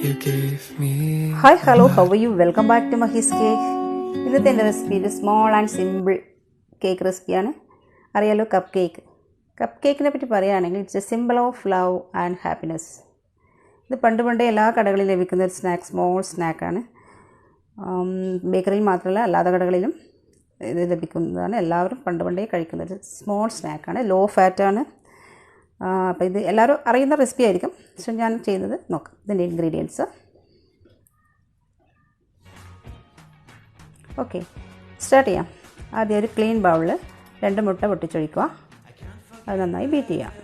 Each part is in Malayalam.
you gave me. Hi hello how are you welcome back to Mahi's cake. ഇന്നത്തെ എൻ്റെ റെസിപ്പി ഒരു സ്മോൾ ആൻഡ് സിമ്പിൾ കേക്ക് റെസിപ്പിയാണ്. അറിയാലോ, കപ്പ് കേക്ക്. കപ്പ് കേക്കിനെ പറ്റി പറയുകയാണെങ്കിൽ it's A simple of love and happiness. ഇത് പണ്ടേ എല്ലാ കടകളിലും ലഭിക്കുന്ന ഒരു സ്മോൾ സ്നാക്കാണ്. ബേക്കറിയിൽ മാത്രമല്ല അല്ലാത്ത കടകളിലും ഇത് ലഭിക്കുന്നതാണ്. എല്ലാവരും പണ്ടേ കഴിക്കുന്ന ഒരു സ്മോൾ സ്നാക്കാണ്. ലോ ഫാറ്റാണ്. അപ്പോൾ ഇത് എല്ലാവരും അറിയുന്ന റെസിപ്പി ആയിരിക്കും. പക്ഷെ ഞാൻ ചെയ്യുന്നത് നോക്കാം. ഇതിൻ്റെ ഇൻഗ്രീഡിയൻസ്. ഓക്കെ, സ്റ്റാർട്ട് ചെയ്യാം. ആദ്യം ഒരു ക്ലീൻ ബൗളിൽ 2 മുട്ട പൊട്ടിച്ചൊഴിക്കുക. അത് നന്നായി ബീറ്റ് ചെയ്യാം.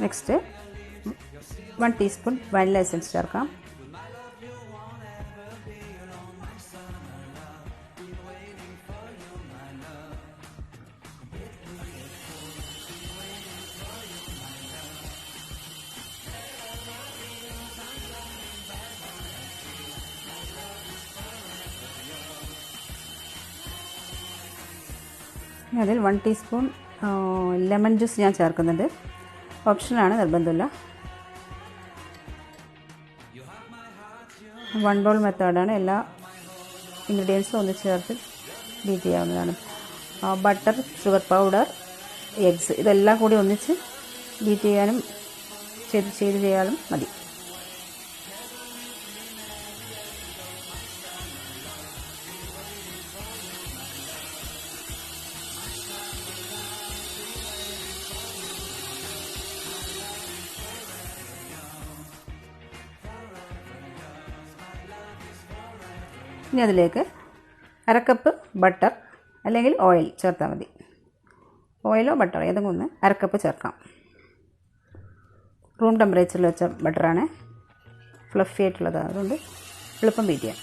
നെക്സ്റ്റ് 1 ടീസ്പൂൺ വാനില എസൻസ് ചേർക്കാം. അതിൽ 1 ടീസ്പൂൺ ലെമൺ ജ്യൂസ് ഞാൻ ചേർക്കുന്നുണ്ട്. ഓപ്ഷനാണ്, നിർബന്ധമില്ല. 1 ബൗൾ മെത്തേഡാണ്. എല്ലാ ഇൻഗ്രീഡിയൻസും ഒന്ന് ചേർത്ത് ബീറ്റ് ചെയ്യാവുന്നതാണ്. ബട്ടർ, ഷുഗർ പൗഡർ, എഗ്സ് ഇതെല്ലാം കൂടി ഒന്നിച്ച് ബീറ്റ് ചെയ്യാനും ചെയ്യാനും മതി. ഇനി അതിലേക്ക് 1/2 കപ്പ് ബട്ടർ അല്ലെങ്കിൽ ഓയിൽ ചേർത്താൽ മതി. ഓയിലോ ബട്ടറോ ഏതെങ്കിലും ഒന്ന് 1/2 കപ്പ് ചേർക്കാം. റൂം ടെമ്പറേച്ചറിൽ വെച്ച ബട്ടറാണ്, ഫ്ലഫി ആയിട്ടുള്ളത്, അതുകൊണ്ട് എളുപ്പം ബീറ്റ് ചെയ്യാം.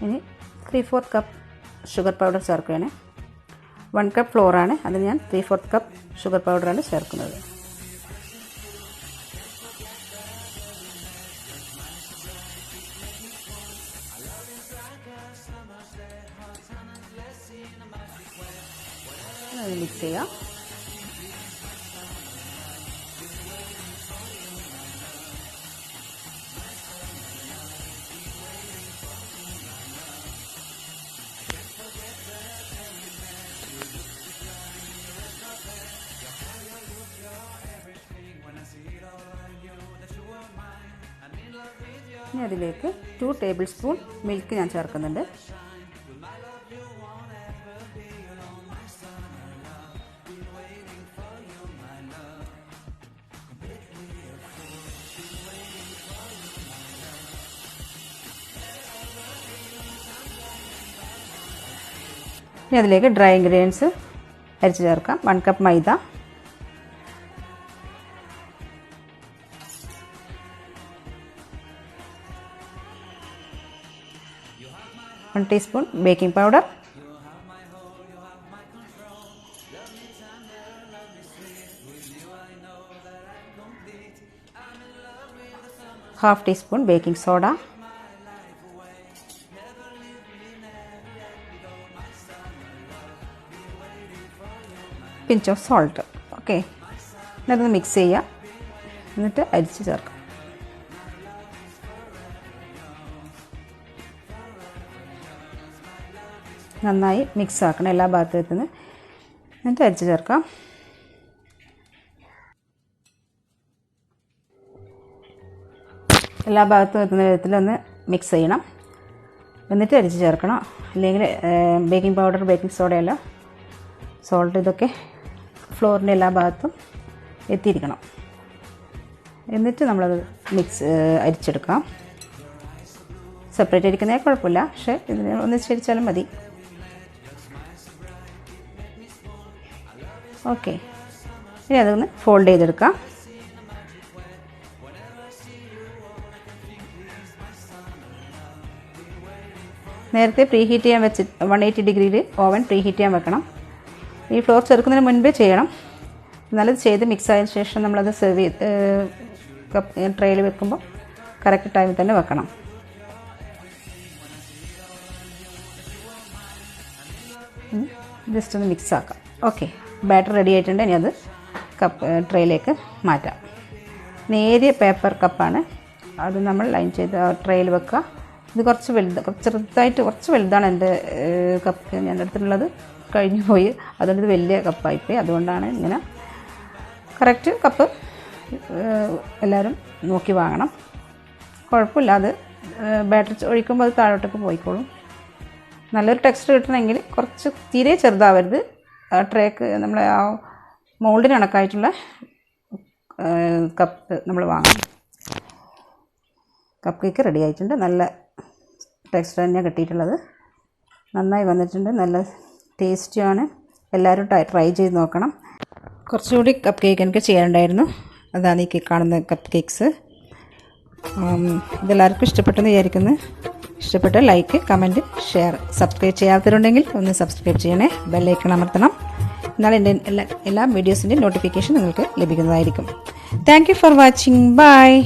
ഇനി 3/4 കപ്പ് ഷുഗർ പൗഡർ ചേർക്കുകയാണ്. 1 കപ്പ് ഫ്ലോറാണ്, അതിന് ഞാൻ 3/4 കപ്പ് ഷുഗർ പൗഡറാണ് ചേർക്കുന്നത്. അത് മിക്സ് ചെയ്യാം. ഇനി അതിലേക്ക് 2 ടേബിൾ സ്പൂൺ മിൽക്ക് ഞാൻ ചേർക്കുന്നുണ്ട്. ഇനി അതിലേക്ക് ഡ്രൈ ഇൻഗ്രീഡിയൻസ് അരിച്ച് ചേർക്കാം. 1 cup maida, 1 teaspoon baking powder, 1/2 teaspoon baking soda, pinch of salt. Okay, അതൊന്ന് മിക്സ് ചെയ്യാം. എന്നിട്ട് അരിച്ച് ചേർക്കാം. നന്നായി മിക്സ് ആക്കണം എല്ലാ ഭാഗത്തും എത്തുന്നത്. എന്നിട്ട് അരിച്ച് ചേർക്കാം. എല്ലാ ഭാഗത്തും എത്തുന്ന വിധത്തിലൊന്ന് മിക്സ് ചെയ്യണം. എന്നിട്ട് അരിച്ച് ചേർക്കണം. അല്ലെങ്കിൽ ബേക്കിംഗ് പൗഡർ, ബേക്കിംഗ് സോഡയല്ല, സോൾട്ട്, ഇതൊക്കെ ഫ്ലോറിൻ്റെ എല്ലാ ഭാഗത്തും എത്തിയിരിക്കണം. എന്നിട്ട് നമ്മളത് അരിച്ചെടുക്കാം. സെപ്പറേറ്റ് അരിക്കുന്നതിന് കുഴപ്പമില്ല, പക്ഷേ ഇതിന് ഒന്നിച്ചരിച്ചാലും മതി. ഓക്കെ, ഇനി അതൊന്ന് ഫോൾഡ് ചെയ്തെടുക്കാം. നേരത്തെ പ്രീ ഹീറ്റ് ചെയ്യാൻ വെച്ച് 180 ഡിഗ്രിയിൽ ഓവൻ പ്രീ ഹീറ്റ് ചെയ്യാൻ വെക്കണം. ഈ ഫ്ലോർ ചേർക്കുന്നതിന് മുൻപേ ചെയ്യണം. എന്നാലത് ചെയ്ത് മിക്സ് ആയതിനു ശേഷം നമ്മളത് സെർവ് ചെയ്ത് ട്രേയിൽ വെക്കുമ്പോൾ കറക്റ്റ് ടൈമിൽ തന്നെ വെക്കണം. ജസ്റ്റ് ഒന്ന് മിക്സ് ആക്കാം. ഓക്കെ, ബാറ്റർ റെഡി ആയിട്ടുണ്ട്. ഇനി അത് ട്രേയിലേക്ക് മാറ്റാം. നേരിയ പേപ്പർ കപ്പാണ്, അത് നമ്മൾ ലൈൻ ചെയ്ത് ട്രേയിൽ വെക്കുക. ഇത് കുറച്ച് കുറച്ച് വലുതാണ് എൻ്റെ കപ്പ് ഞാൻ എടുത്തിട്ടുള്ളത്, കഴിഞ്ഞു പോയി. അതുകൊണ്ട് ഇത് വലിയ കപ്പായിപ്പോയി. അതുകൊണ്ടാണ് ഇങ്ങനെ. കറക്റ്റ് കപ്പ് എല്ലാവരും നോക്കി വാങ്ങണം. കുഴപ്പമില്ല, അത് ബാറ്റർ ഒഴിക്കുമ്പോൾ അത് താഴോട്ടൊക്കെ പോയിക്കോളും. നല്ലൊരു ടെക്സ്ചർ കിട്ടണമെങ്കിൽ കുറച്ച് തീരെ ചെറുതാവരുത്. ട്രേക്ക് നമ്മൾ ആ മോൾഡിന് കണക്കായിട്ടുള്ള കപ്പ് നമ്മൾ വാങ്ങണം. കപ്പ് കേക്ക് റെഡി ആയിട്ടുണ്ട്. നല്ല ടെക്സ്ചർ തന്നെയാണ് കിട്ടിയിട്ടുള്ളത്. നന്നായി വന്നിട്ടുണ്ട്. നല്ല ടേസ്റ്റിയാണ്. എല്ലാവരും ട്രൈ ചെയ്ത് നോക്കണം. കുറച്ചുകൂടി കപ്പ് കേക്ക് എനിക്ക് ചെയ്യാനുണ്ടായിരുന്നു. അതാണ് ഈ കാണുന്ന കപ്പ് കേക്ക്സ്. ഇതെല്ലാവർക്കും ഇഷ്ടപ്പെട്ടെന്ന് വിചാരിക്കുന്നു. ഇഷ്ടപ്പെട്ട ലൈക്ക്, കമൻറ്റ്, ഷെയർ. സബ്സ്ക്രൈബ് ചെയ്യാത്തവരുണ്ടെങ്കിൽ ഒന്ന് സബ്സ്ക്രൈബ് ചെയ്യണേ. ബെല്ലൈക്കൺ അമർത്തണം. എന്നാൽ എൻ്റെ എല്ലാ വീഡിയോസിൻ്റെയും നോട്ടിഫിക്കേഷൻ നിങ്ങൾക്ക് ലഭിക്കുന്നതായിരിക്കും. Thank you for watching. By.